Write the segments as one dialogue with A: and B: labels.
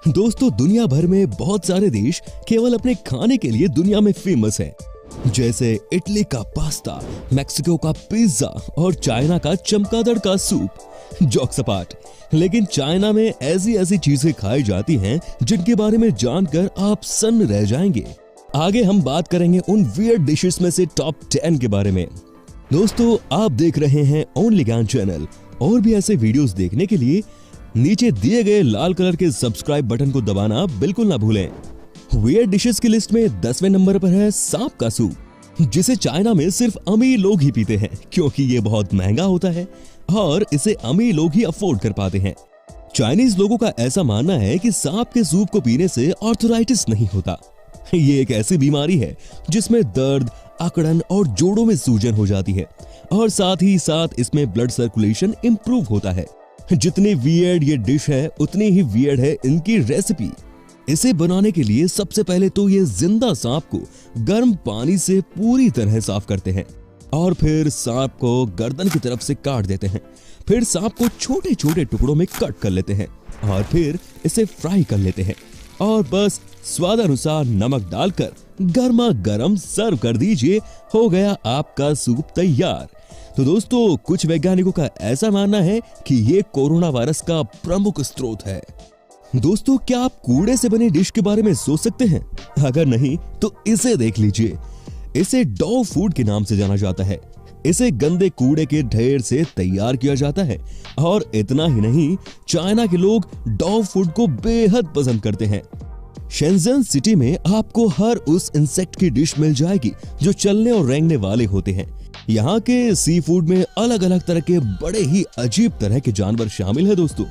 A: दोस्तों, दुनिया भर में बहुत सारे देश केवल अपने खाने के लिए दुनिया में फेमस हैं। जैसे इटली का पास्ता, मैक्सिको का पिज्जा और चाइना का चमगादड़ का सूप। जोक्स अपार्ट, लेकिन चाइना में ऐसी ऐसी चीजें खाई जाती हैं जिनके बारे में जानकर आप सन्न रह जाएंगे। आगे हम बात करेंगे उन वियर्ड डिशेस में से टॉप 10 के बारे में। दोस्तों, आप देख रहे हैं ओनली ज्ञान चैनल। और भी ऐसे वीडियोस देखने के लिए नीचे दिए गए लाल कलर के सब्सक्राइब बटन को दबाना बिल्कुल ना भूलें। वियर्ड डिशेस की लिस्ट में 10वें नंबर पर है सांप का सूप, जिसे चाइना में सिर्फ अमीर लोग ही पीते हैं क्योंकि ये बहुत महंगा होता है और इसे अमीर लोग ही अफोर्ड कर पाते हैं। चाइनीज लोगों का ऐसा मानना है कि सांप के सूप को पीने से आर्थराइटिस नहीं होता। ये एक ऐसी बीमारी है जिसमें दर्द, अकड़न और जोड़ों में सूजन हो जाती है और साथ ही साथ इसमें ब्लड सर्कुलेशन इंप्रूव होता है। जितनी वियर्ड ये डिश है उतनी ही वियर्ड है इनकी रेसिपी। इसे बनाने के लिए सबसे पहले तो ये जिंदा सांप को गर्म पानी से पूरी तरह साफ करते हैं और फिर सांप को गर्दन की तरफ से काट देते हैं। फिर सांप को छोटे छोटे टुकड़ों में कट कर लेते हैं और फिर इसे फ्राई कर लेते हैं और बस स्वादानुसार नमक डालकर गर्मा गर्म सर्व कर दीजिए। हो गया आपका सूप तैयार। तो दोस्तों, कुछ वैज्ञानिकों का ऐसा मानना है कि ये कोरोना वायरस का प्रमुख स्रोत है। दोस्तों, क्या आप कूड़े से बनी डिश के बारे में सोच सकते हैं? अगर नहीं तो इसे देख लीजिए। इसे डॉग फूड के नाम से जाना जाता है। इसे गंदे कूड़े के ढेर से तैयार किया जाता है और इतना ही नहीं, चाइना के लोग डॉग फूड को बेहद पसंद करते हैं। शेंजन सिटी में आपको हर उस इंसेक्ट की डिश मिल जाएगी जो चलने और रेंगने वाले होते हैं। यहाँ के सी फूड में अलग अलग तरह के बड़े ही अजीब तरह के जानवर शामिल है दोस्तों,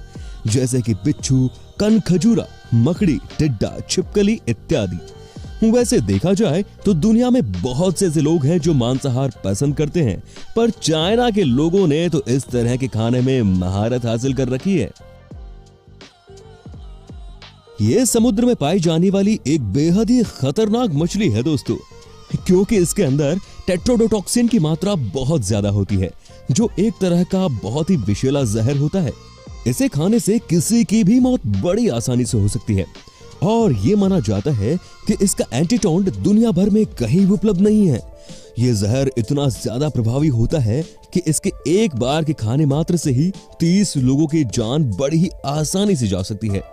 A: जैसे कि बिच्छू, कनखजूरा, मकड़ी, टिड्डा, छिपकली इत्यादि। वैसे देखा जाए तो दुनिया में बहुत से ऐसे लोग हैं जो मांसाहार पसंद करते हैं, पर चाइना के लोगों ने तो इस तरह के खाने में महारत हासिल कर रखी है। ये समुद्र में पाई जाने वाली एक बेहद ही खतरनाक मछली है दोस्तों, क्योंकि इसके अंदर टेट्रोडोटॉक्सिन की मात्रा बहुत ज्यादा होती है, जो एक तरह का बहुत ही विषैला जहर होता है। इसे खाने से किसी की भी मौत बड़ी आसानी से हो सकती है और ये माना जाता है कि इसका एंटीडोट दुनिया भर में कहीं भी उपलब्ध नहीं है। ये जहर इतना ज्यादा प्रभावी होता है कि इसके एक बार के खाने मात्र से ही 30 लोगों की जान बड़ी ही आसानी से जा सकती है।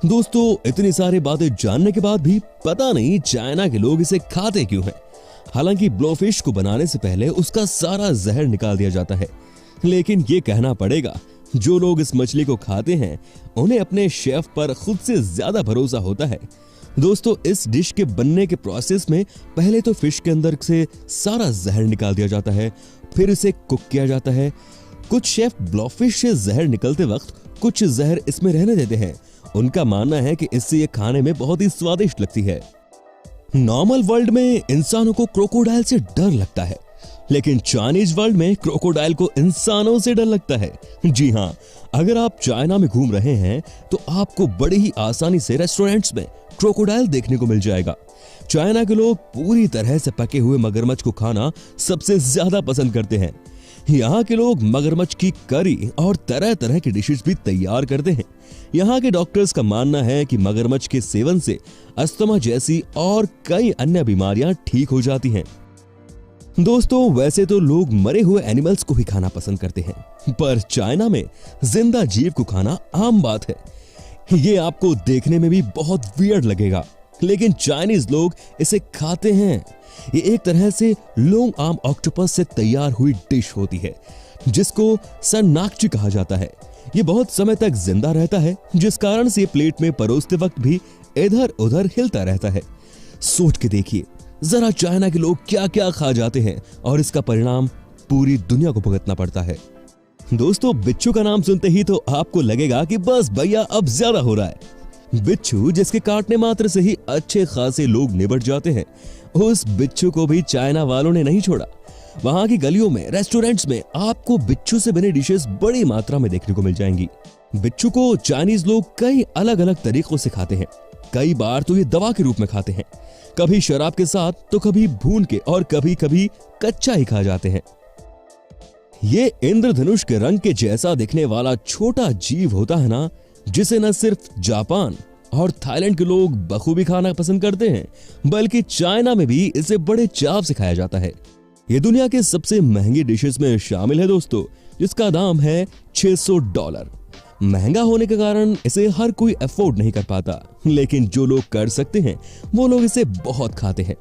A: दोस्तों, इतनी सारी बातें जानने के बाद भी पता नहीं चाइना के लोग इसे खाते क्यों हैं। हालांकि ब्लोफिश को बनाने से पहले उसका सारा जहर निकाल दिया जाता है, लेकिन ये कहना पड़ेगा, जो लोग इस मछली को खाते हैं उन्हें अपने शेफ पर खुद से ज्यादा भरोसा होता है। दोस्तों, इस डिश के बनने के प्रोसेस में पहले तो फिश के अंदर से सारा जहर निकाल दिया जाता है, फिर इसे कुक किया जाता है। कुछ शेफ ब्लोफिश से जहर निकलते वक्त कुछ जहर इसमें रहने देते हैं। उनका मानना है कि इससे ये खाने में बहुत ही स्वादिष्ट लगती है। नॉर्मल वर्ल्ड में इंसानों को क्रोकोडाइल से डर लगता है, लेकिन चाइनीज वर्ल्ड में क्रोकोडाइल को इंसानों से डर लगता है। जी हाँ, अगर आप चाइना में घूम रहे हैं तो आपको बड़ी ही आसानी से रेस्टोरेंट्स में क्रोकोडाइल देखने को मिल जाएगा। चाइना के लोग पूरी तरह से पके हुए मगरमच्छ को खाना सबसे ज्यादा पसंद करते हैं। यहाँ के लोग मगरमच्छ की करी और तरह तरह की डिशेस भी तैयार करते हैं। यहाँ के डॉक्टर्स का मानना है कि मगरमच्छ के सेवन से अस्थमा जैसी और कई अन्य बीमारियां ठीक हो जाती हैं। दोस्तों, वैसे तो लोग मरे हुए एनिमल्स को ही खाना पसंद करते हैं, पर चाइना में जिंदा जीव को खाना आम बात है। ये आपको देखने में भी बहुत वियर्ड लगेगा, लेकिन चाइनीज लोग इसे खाते हैं। ये एक तरह से लॉन्ग आर्म ऑक्टोपस से तैयार हुई डिश होती है, जिसको सन्नाक्ची कहा जाता है। ये बहुत समय तक जिंदा रहता है, जिस कारण से प्लेट में परोसते वक्त भी इधर उधर हिलता रहता है। सोच के देखिए जरा, चाइना के लोग क्या क्या खा जाते हैं और इसका परिणाम पूरी दुनिया को भुगतना पड़ता है। दोस्तों, बिच्छू का नाम सुनते ही तो आपको लगेगा कि बस भैया अब ज्यादा हो रहा है। बिच्छू जिसके काटने मात्र से ही अच्छे खासे लोग निबट जाते हैं, उस बिच्छू को भी चाइना वालों ने नहीं छोड़ा। वहां की गलियों में, रेस्टोरेंट्स में आपको बिच्छू से बने डिशेस बड़ी मात्रा में देखने को मिल जाएंगी। बिच्छू को चाइनीज लोग कई अलग अलग तरीकों से खाते हैं। कई बार तो ये दवा के रूप में खाते हैं, कभी शराब के साथ तो कभी भून के और कभी कभी कच्चा ही खा जाते हैं। ये इंद्रधनुष के रंग के जैसा दिखने वाला छोटा जीव होता है ना, जिसे न सिर्फ जापान और थाईलैंड के लोग बखूबी खाना पसंद करते हैं, बल्कि चाइना में भी इसे बड़े चाव से खाया जाता है। ये दुनिया के सबसे महंगी डिशेस में शामिल है दोस्तों, जिसका दाम है $600। महंगा होने के कारण इसे हर कोई अफोर्ड नहीं कर पाता, लेकिन जो लोग कर सकते हैं वो लोग इसे बहुत खाते हैं,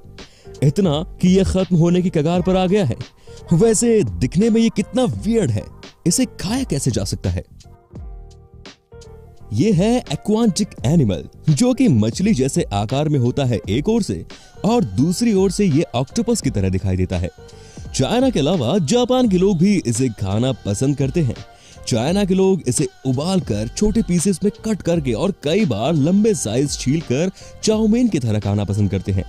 A: इतना कि यह खत्म होने की कगार पर आ गया है। वैसे दिखने में ये कितना वियर्ड है, इसे खाया कैसे जा सकता है? ये है एक्वाटिक एनिमल, जो कि मछली जैसे आकार में होता है एक ओर से, और दूसरी ओर से ये ऑक्टोपस की तरह दिखाई देता है। चाइना के अलावा जापान के लोग भी इसे खाना पसंद करते हैं। चाइना के लोग इसे उबाल कर छोटे पीसेस में कट करके और कई बार लंबे साइज छील कर चाउमीन की तरह खाना पसंद करते हैं।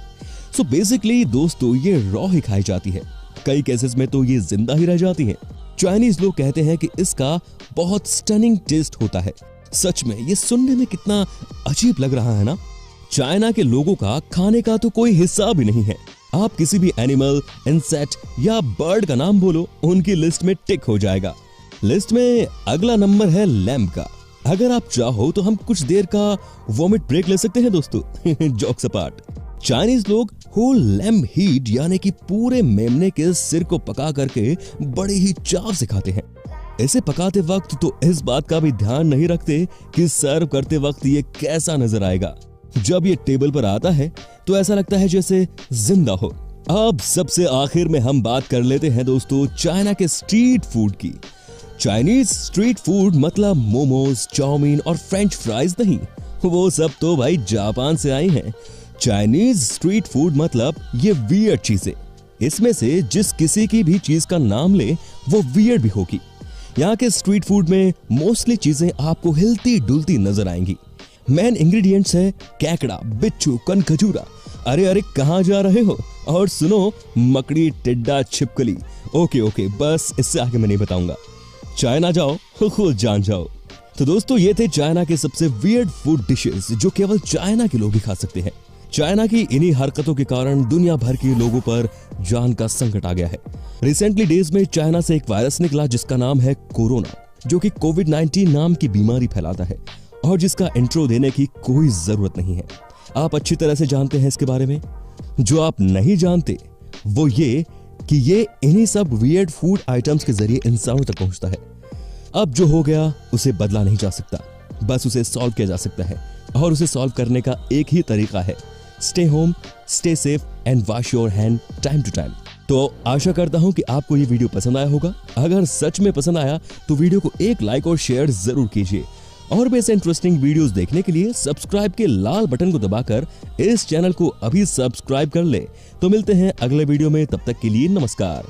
A: सो बेसिकली दोस्तों ये रॉ ही खाई जाती है, कई केसेस में तो ये जिंदा ही रह जाती है। चाइनीज लोग कहते हैं कि इसका बहुत स्टनिंग टेस्ट होता है। सच में ये सुनने में कितना अजीब लग रहा है ना। चाइना के लोगों का खाने का तो कोई हिसाब ही नहीं है। आप किसी भी एनिमल, इंसेक्ट या बर्ड का नाम बोलो, उनकी लिस्ट में टिक हो जाएगा। लिस्ट में अगला नंबर है लैम्ब का। अगर आप चाहो तो हम कुछ देर का वॉमिट ब्रेक ले सकते हैं दोस्तों। जोक्स अपार्ट, चाइनीज लोग होल लैम्ब हीट यानी कि पूरे मेमने के सिर को पका करके बड़े ही चाव से खाते हैं। इसे पकाते वक्त तो इस बात का भी ध्यान नहीं रखते कि सर्व करते वक्त ये कैसा नजर आएगा। जब ये टेबल पर आता है तो ऐसा लगता है जैसे जिंदा हो। अब सबसे आखिर में हम बात कर लेते हैं दोस्तों चाइना के स्ट्रीट फूड की। चाइनीज स्ट्रीट फूड मतलब मोमोज, चाउमीन और फ्रेंच फ्राइज नहीं, वो सब तो भाई जापान से आई हैं। चाइनीज स्ट्रीट फूड मतलब ये वियर्ड चीजें। इसमें से जिस किसी की भी चीज का नाम ले वो वियर्ड भी होगी। यहाँ के स्ट्रीट फूड में मोस्टली चीजें आपको हिलती डुलती नजर आएंगी। मेन इंग्रेडिएंट्स है केकड़ा, बिच्छू, कनखजूरा। अरे अरे कहाँ जा रहे हो? और सुनो, मकड़ी, टिड्डा, छिपकली। ओके बस इससे आगे मैं नहीं बताऊंगा। चाइना जाओ खुद जान जाओ। तो दोस्तों ये थे चाइना के सबसे वियर्ड फूड डिशेस जो केवल चाइना के लोग ही खा सकते हैं। चाइना की इन्हीं हरकतों के कारण दुनिया भर के लोगों पर जान का संकट आ गया है। रिसेंटली डेज में चाइना से एक वायरस निकला जिसका नाम है कोरोना, जो कि कोविड-19 नाम की बीमारी फैलाता है और जिसका इंट्रो देने की कोई जरूरत नहीं है। आप अच्छी तरह से जानते हैं इसके बारे में। जो आप नहीं जानते वो ये कि ये इन्हीं सब वियर्ड फूड आइटम्स के जरिए इंसानों तक पहुंचता है। अब जो हो गया उसे बदला नहीं जा सकता, बस उसे सॉल्व किया जा सकता है, और उसे सॉल्व करने का एक ही तरीका है, stay home, stay safe and wash your hand time to time. तो आशा करता हूं कि आपको ये वीडियो पसंद आया होगा। अगर सच में पसंद आया तो वीडियो को एक लाइक और शेयर जरूर कीजिए, और भी ऐसे इंटरेस्टिंग वीडियोस देखने के लिए सब्सक्राइब के लाल बटन को दबाकर इस चैनल को अभी सब्सक्राइब कर ले। तो मिलते हैं अगले वीडियो में, तब तक के लिए नमस्कार।